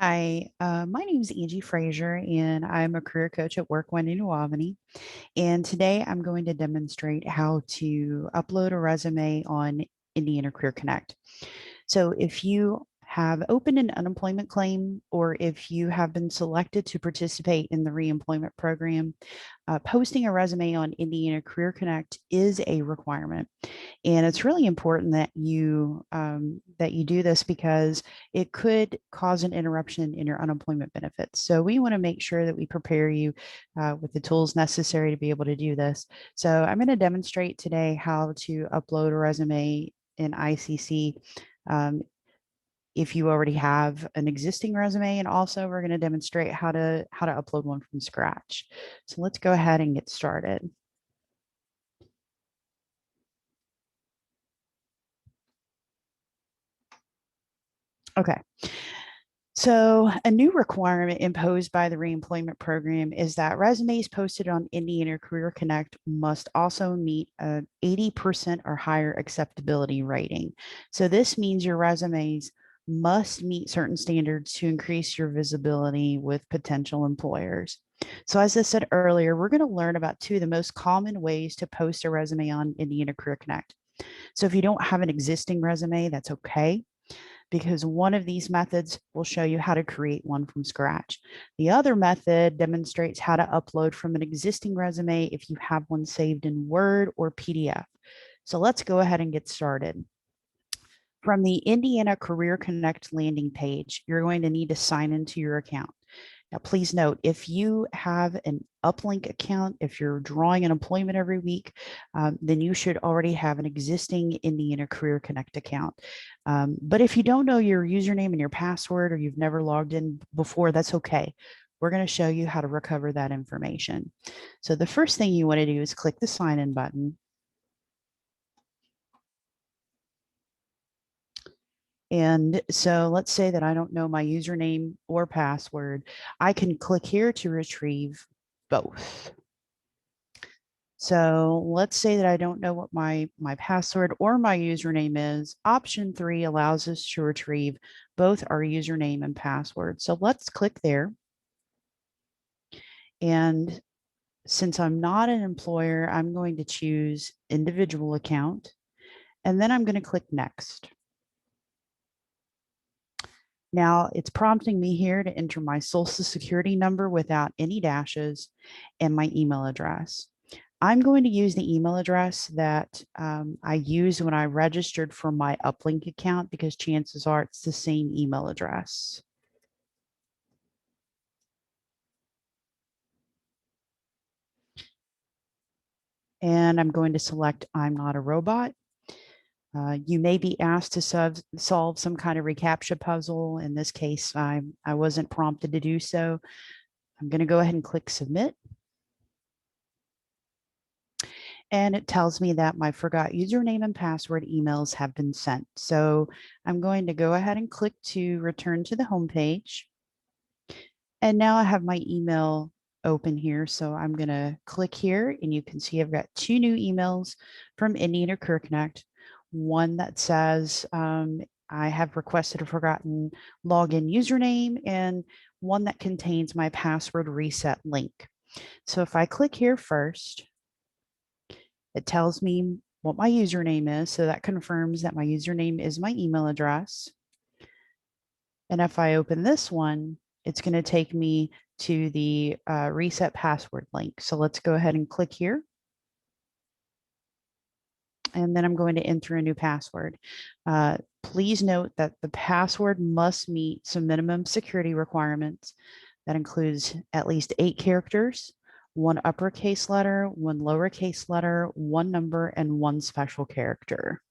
Hi, my name is Angie Frazier, and I'm a career coach at WorkOne in New Albany. And today I'm going to demonstrate how to upload a resume on Indiana Career Connect. So if you have opened an unemployment claim or if you have been selected to participate in the reemployment program, posting a resume on Indiana Career Connect is a requirement. And it's really important that you do this because it could cause an interruption in your unemployment benefits. So we want to make sure that we prepare you with the tools necessary to be able to do this. So I'm going to demonstrate today how to upload a resume in ICC. Um, if you already have an existing resume, and also we're going to demonstrate how to upload one from scratch. So let's go ahead and get started. Okay. So, a new requirement imposed by the reemployment program is that resumes posted on Indiana Career Connect must also meet an 80% or higher acceptability rating. So, this means your resumes must meet certain standards to increase your visibility with potential employers. So, as I said earlier, we're going to learn about two of the most common ways to post a resume on Indiana Career Connect. So, if you don't have an existing resume, that's okay because one of these methods will show you how to create one from scratch. The other method demonstrates how to upload from an existing resume if you have one saved in Word or PDF. So let's go ahead and get started. From the Indiana Career Connect landing page, you're going to need to sign into your account. Now, please note, if you have an Uplink account, if you're drawing an employment every week, then you should already have an existing Indiana Career Connect account. But if you don't know your username and your password, or you've never logged in before, that's okay. We're going to show you how to recover that information. So the first thing you want to do is click the sign in button. And so let's say that I don't know my username or password. I can click here to retrieve both. So let's say that I don't know what my password or my username is. Option 3 allows us to retrieve both our username and password. So let's click there. And since I'm not an employer, I'm going to choose individual account. And then I'm going to click next. Now it's prompting me here to enter my social security number without any dashes and my email address. I'm going to use the email address that I used when I registered for my Uplink account because chances are it's the same email address. And I'm going to select I'm not a robot. You may be asked to solve some kind of reCAPTCHA puzzle. In this case, I wasn't prompted to do so. I'm going to go ahead and click submit. And it tells me that my forgot username and password emails have been sent. So I'm going to go ahead and click to return to the home page. And now I have my email open here. So I'm going to click here and you can see I've got two new emails from Indiana Career Connect. One that says I have requested a forgotten login username, and one that contains my password reset link. So if I click here first, it tells me what my username is. So that confirms that my username is my email address. And if I open this one, it's going to take me to the reset password link. So let's go ahead and click here. And then I'm going to enter a new password. Please note that the password must meet some minimum security requirements. That includes at least 8 characters, one uppercase letter, one lowercase letter, one number, and one special character.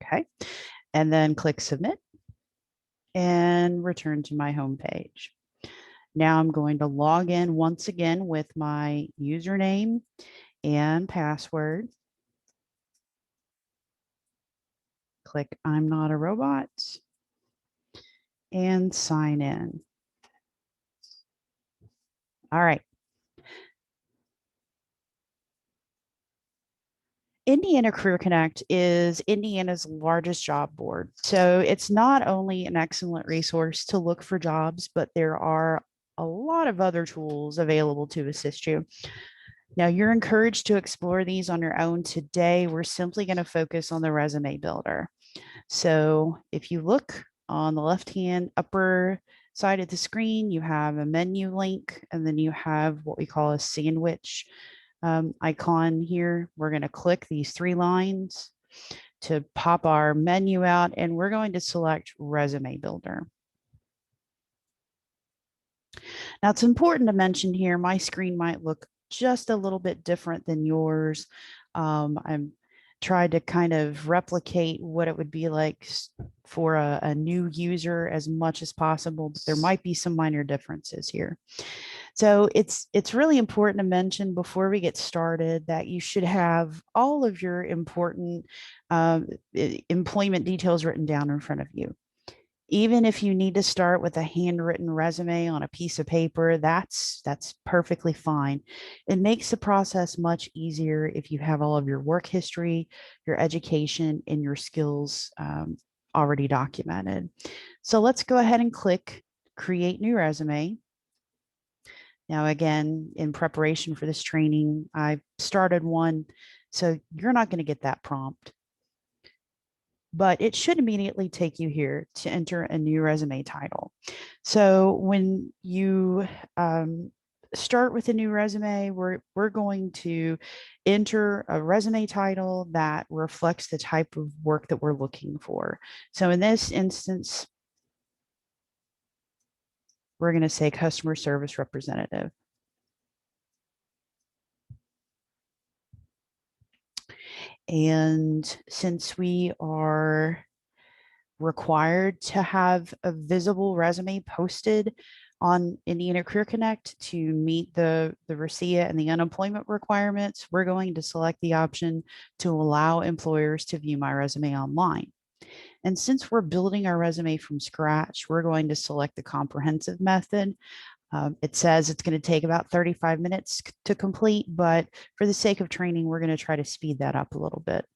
Okay. And then click submit and return to my home page. Now I'm going to log in once again with my username and password. Click I'm not a robot and sign in. All right. Indiana Career Connect is Indiana's largest job board. So it's not only an excellent resource to look for jobs, but there are a lot of other tools available to assist you. Now, you're encouraged to explore these on your own. Today, we're simply going to focus on the resume builder. So if you look on the left-hand upper side of the screen, you have a menu link, and then you have what we call a sandwich icon here. We're going to click these three lines to pop our menu out, and we're going to select Resume Builder. Now, it's important to mention here, my screen might look just a little bit different than yours. I'm tried to kind of replicate what it would be like for a new user as much as possible, but there might be some minor differences here. So it's really important to mention before we get started that you should have all of your important employment details written down in front of you. Even if you need to start with a handwritten resume on a piece of paper, that's perfectly fine. It makes the process much easier if you have all of your work history, your education, and your skills already documented. So let's go ahead and click Create New Resume. Now, again, in preparation for this training, I started one, so you're not going to get that prompt. But it should immediately take you here to enter a new resume title. So when you start with a new resume, we're going to enter a resume title that reflects the type of work that we're looking for. So in this instance, we're going to say customer service representative. And since we are required to have a visible resume posted on Indiana Career Connect to meet the RICEA and the unemployment requirements, we're going to select the option to allow employers to view my resume online. And since we're building our resume from scratch, we're going to select the comprehensive method. It says it's going to take about 35 minutes to complete, but for the sake of training, we're going to try to speed that up a little bit.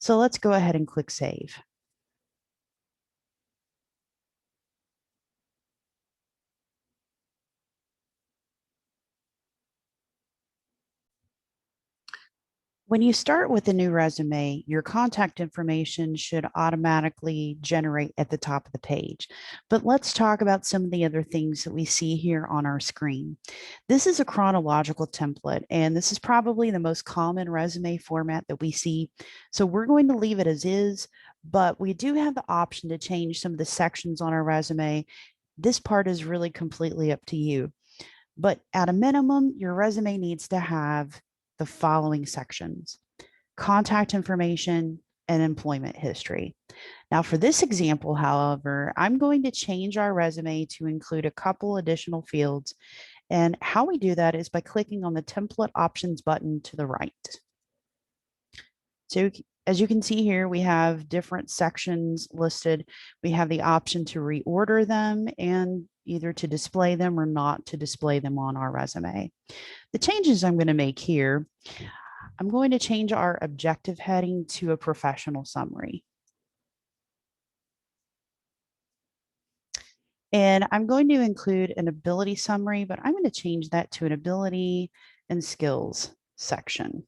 So let's go ahead and click Save. When you start with a new resume, your contact information should automatically generate at the top of the page. But let's talk about some of the other things that we see here on our screen. This is a chronological template, and this is probably the most common resume format that we see. So we're going to leave it as is, but we do have the option to change some of the sections on our resume. This part is really completely up to you. But at a minimum, your resume needs to have the following sections: contact information and employment history. Now, for this example, however, I'm going to change our resume to include a couple additional fields. And how we do that is by clicking on the template options button to the right. So as you can see here, we have different sections listed. We have the option to reorder them and either to display them or not to display them on our resume. The changes I'm going to make here, I'm going to change our objective heading to a professional summary. And I'm going to include an ability summary, but I'm going to change that to an ability and skills section.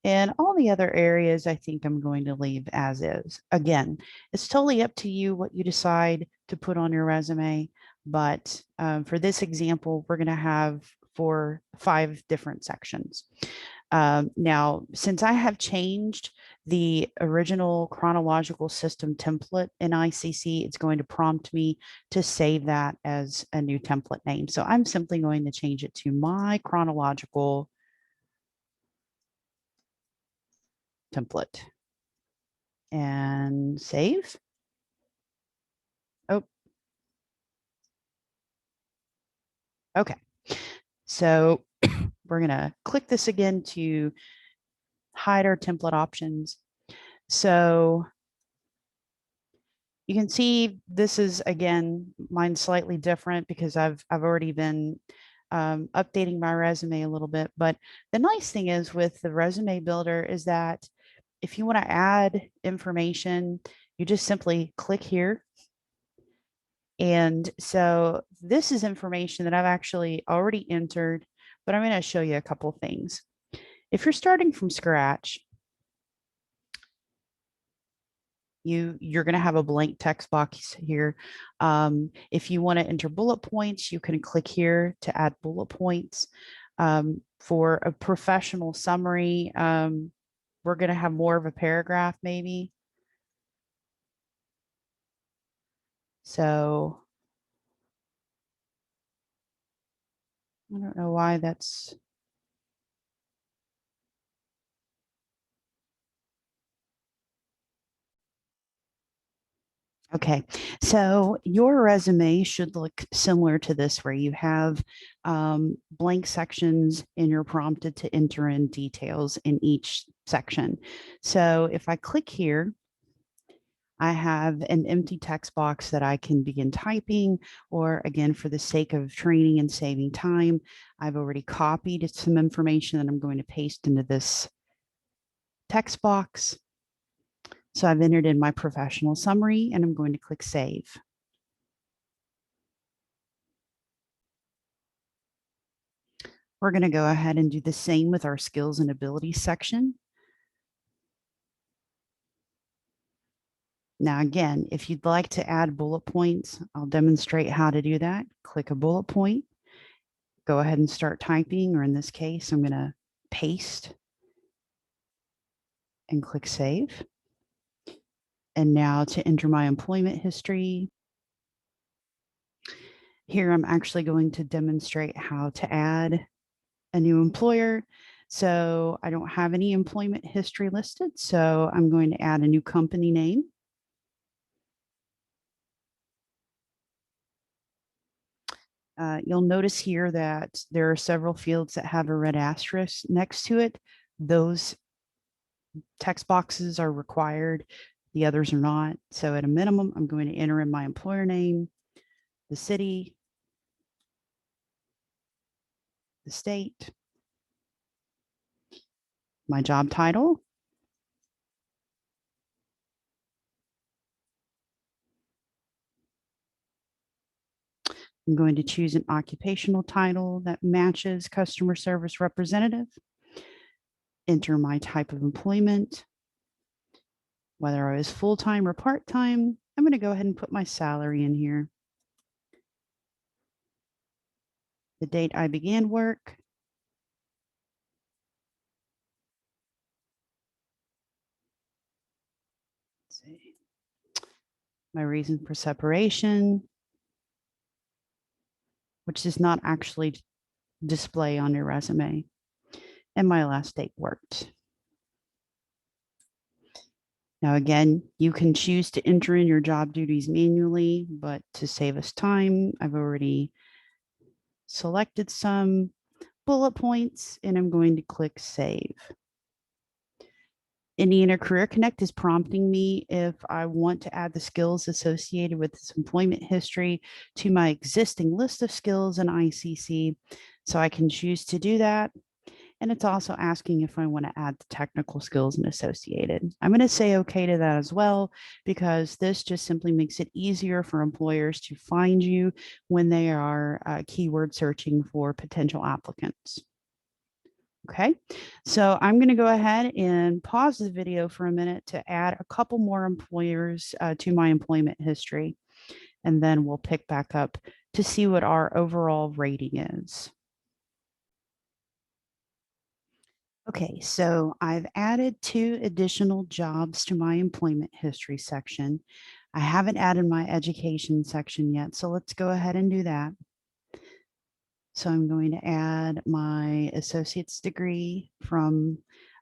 And all the other areas, I think I'm going to leave as is. Again, it's totally up to you what you decide to put on your resume. But for this example, we're going to have 5 different sections. Now, since I have changed the original chronological system template in ICC, it's going to prompt me to save that as a new template name. So I'm simply going to change it to my chronological template and save. Oh, okay. So we're going to click this again to hide our template options. So you can see this is, again, mine's slightly different because I've already been updating my resume a little bit. But the nice thing is with the resume builder is that if you want to add information, you just simply click here. And so this is information that I've actually already entered, but I'm going to show you a couple things. If you're starting from scratch, you're going to have a blank text box here. If you want to enter bullet points, you can click here to add bullet points. For a professional summary, we're going to have more of a paragraph maybe. So I don't know why that's. Okay, so your resume should look similar to this, where you have blank sections and you're prompted to enter in details in each section. So if I click here, I have an empty text box that I can begin typing, or again, for the sake of training and saving time, I've already copied some information that I'm going to paste into this text box. So I've entered in my professional summary and I'm going to click save. We're going to go ahead and do the same with our skills and abilities section. Now, again, if you'd like to add bullet points, I'll demonstrate how to do that. Click a bullet point, go ahead and start typing, or in this case, I'm going to paste and click save. And now to enter my employment history, here I'm actually going to demonstrate how to add a new employer. So I don't have any employment history listed, so I'm going to add a new company name. You'll notice here that there are several fields that have a red asterisk next to it. Those text boxes are required. The others are not. So at a minimum, I'm going to enter in my employer name, the city, the state, my job title, I'm going to choose an occupational title that matches customer service representative, enter my type of employment, whether I was full-time or part-time. I'm going to go ahead and put my salary in here. The date I began work. Let's see. My reason for separation, which does not actually display on your resume, and my last date worked. Now, again, you can choose to enter in your job duties manually, but to save us time, I've already selected some bullet points and I'm going to click save. Indiana Career Connect is prompting me if I want to add the skills associated with this employment history to my existing list of skills in ICC. So I can choose to do that. And it's also asking if I want to add the technical skills and associated. I'm going to say okay to that as well, because this just simply makes it easier for employers to find you when they are keyword searching for potential applicants. Okay, so I'm going to go ahead and pause the video for a minute to add a couple more employers to my employment history, and then we'll pick back up to see what our overall rating is. Okay, so I've added 2 additional jobs to my employment history section. I haven't added my education section yet, so let's go ahead and do that. So I'm going to add my associate's degree from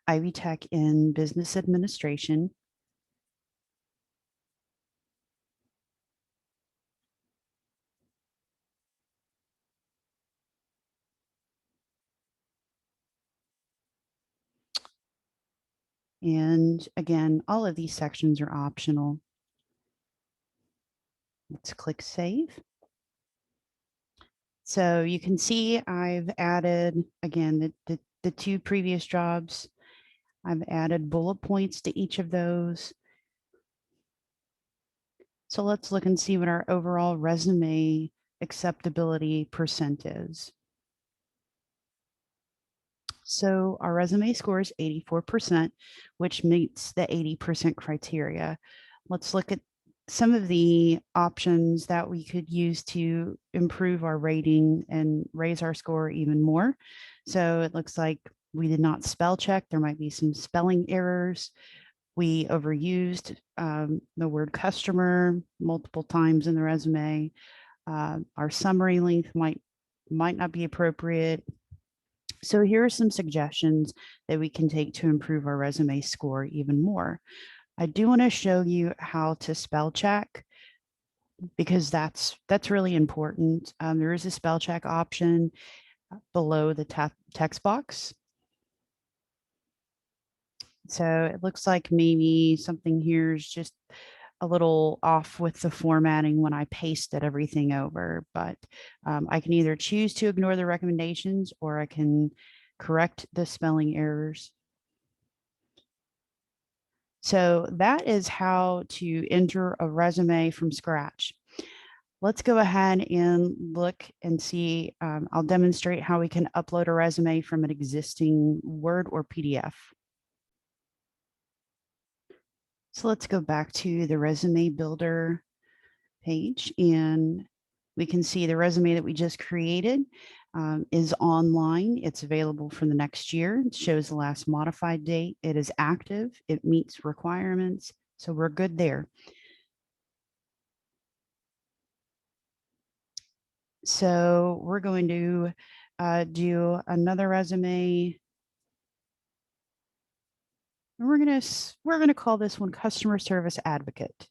Ivy Tech in Business Administration. And again, all of these sections are optional. Let's click save. So you can see I've added, again, the two previous jobs. I've added bullet points to each of those. So let's look and see what our overall resume acceptability percent is. So our resume score is 84%, which meets the 80% criteria. Let's look at some of the options that we could use to improve our rating and raise our score even more. So it looks like we did not spell check. There might be some spelling errors. We overused the word customer multiple times in the resume. Our summary length might not be appropriate. So here are some suggestions that we can take to improve our resume score even more. I do want to show you how to spell check because that's really important. There is a spell check option below the text box. So it looks like maybe something here is just a little off with the formatting when I pasted everything over, but I can either choose to ignore the recommendations or I can correct the spelling errors. So that is how to enter a resume from scratch. Let's go ahead and look and see. I'll demonstrate how we can upload a resume from an existing Word or PDF. So let's go back to the resume builder page and we can see the resume that we just created is online. It's available for the next year. It shows the last modified date. It is active. It meets requirements. So we're good there. So we're going to do another resume. And we're going to call this one Customer Service Advocate.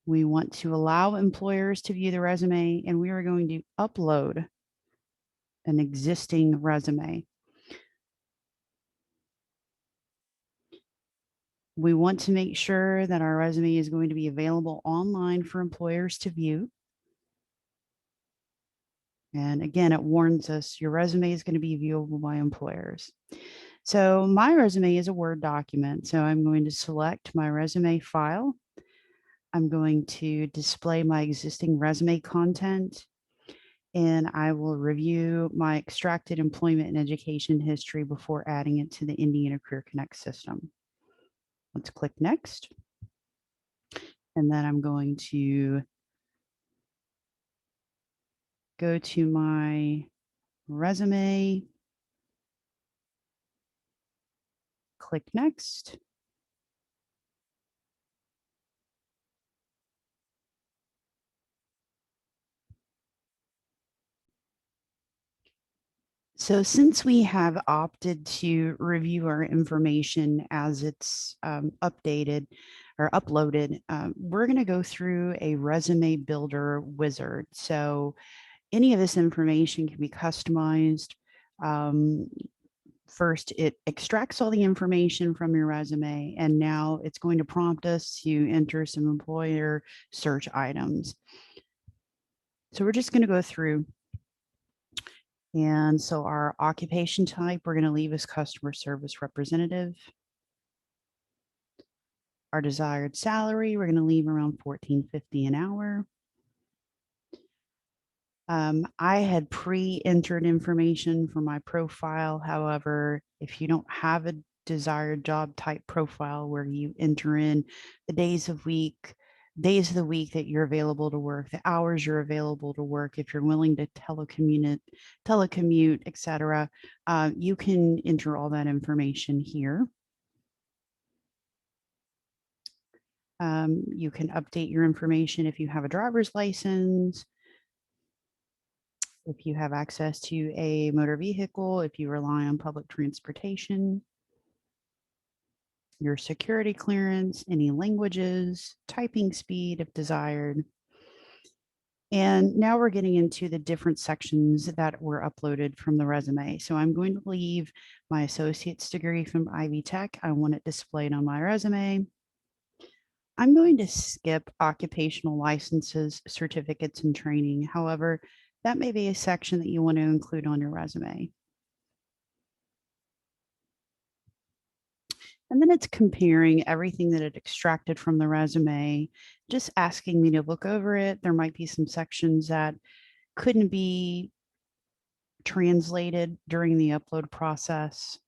We want to allow employers to view the resume, and we are going to upload an existing resume. We want to make sure that our resume is going to be available online for employers to view. And again, it warns us your resume is going to be viewable by employers. So my resume is a Word document. So I'm going to select my resume file. I'm going to display my existing resume content, and I will review my extracted employment and education history before adding it to the Indiana Career Connect system. Let's click next. And then I'm going to go to my resume, click next. So since we have opted to review our information as it's updated or uploaded, we're going to go through a resume builder wizard. So any of this information can be customized. First, it extracts all the information from your resume, and now it's going to prompt us to enter some employer search items. So we're just going to go through. And so our occupation type, we're going to leave as customer service representative. Our desired salary, we're going to leave around $14.50 an hour. I had pre-entered information for my profile. However, if you don't have a desired job type profile where you enter in the days of the week that you're available to work, the hours you're available to work, if you're willing to telecommute, etc., you can enter all that information here. You can update your information if you have a driver's license, if you have access to a motor vehicle, if you rely on public transportation, your security clearance, any languages, typing speed if desired. And now we're getting into the different sections that were uploaded from the resume. So I'm going to leave my associate's degree from Ivy Tech. I want it displayed on my resume. I'm going to skip occupational licenses, certificates, and training. However, that may be a section that you want to include on your resume. And then it's comparing everything that it extracted from the resume, just asking me to look over it. There might be some sections that couldn't be translated during the upload process.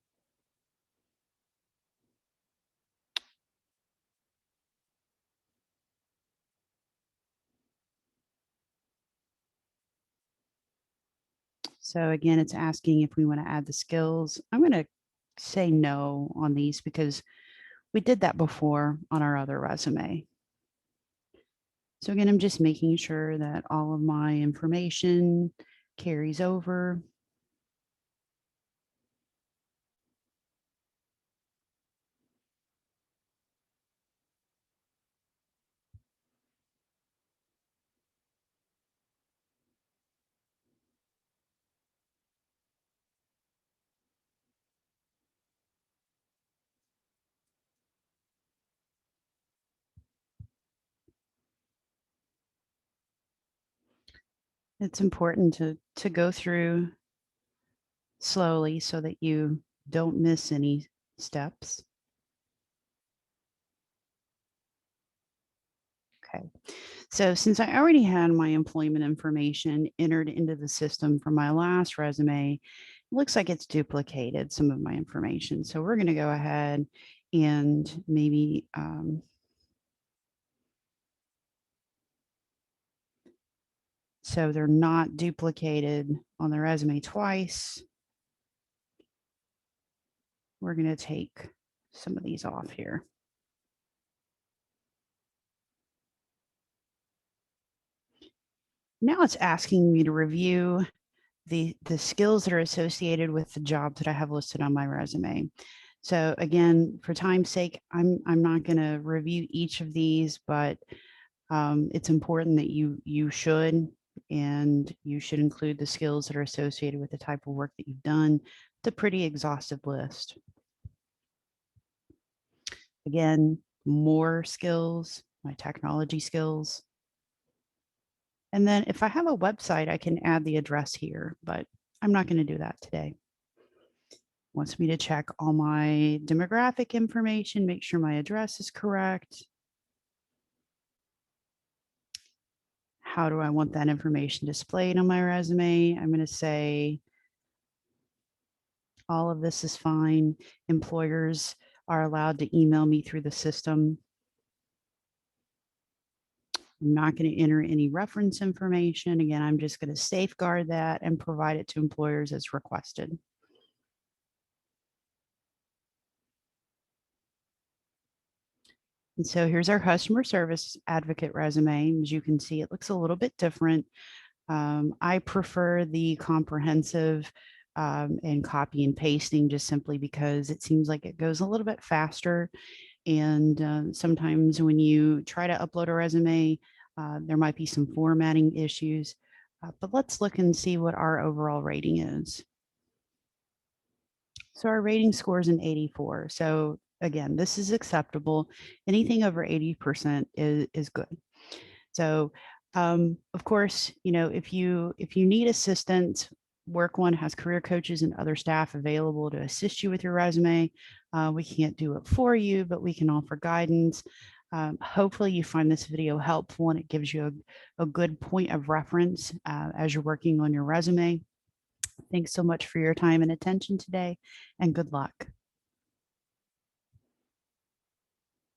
So again, it's asking if we want to add the skills. I'm going to say no on these because we did that before on our other resume. So again, I'm just making sure that all of my information carries over. It's important to go through slowly so that you don't miss any steps. Okay. So since I already had my employment information entered into the system for my last resume, it looks like it's duplicated some of my information. So we're going to go ahead and maybe so they're not duplicated on the resume twice. We're going to take some of these off here. Now it's asking me to review the skills that are associated with the jobs that I have listed on my resume. So again, for time's sake, I'm not going to review each of these, but it's important that you should, and you should include the skills that are associated with the type of work that you've done. It's a pretty exhaustive list. Again, more skills, my technology skills. And then if I have a website, I can add the address here, but I'm not going to do that today. Wants me to check all my demographic information, make sure my address is correct. How do I want that information displayed on my resume? I'm going to say all of this is fine. Employers are allowed to email me through the system. I'm not going to enter any reference information. Again, I'm just going to safeguard that and provide it to employers as requested. And so here's our customer service advocate resume. As you can see, it looks a little bit different. I prefer the comprehensive and copy and pasting just simply because it seems like it goes a little bit faster. And sometimes when you try to upload a resume, there might be some formatting issues. But let's look and see what our overall rating is. So our rating score is an 84. So again, this is acceptable. Anything over 80% is good. So of course, you know, if you need assistance, Work One has career coaches and other staff available to assist you with your resume. We can't do it for you, but we can offer guidance. Hopefully you find this video helpful and it gives you a good point of reference as you're working on your resume. Thanks so much for your time and attention today, and good luck.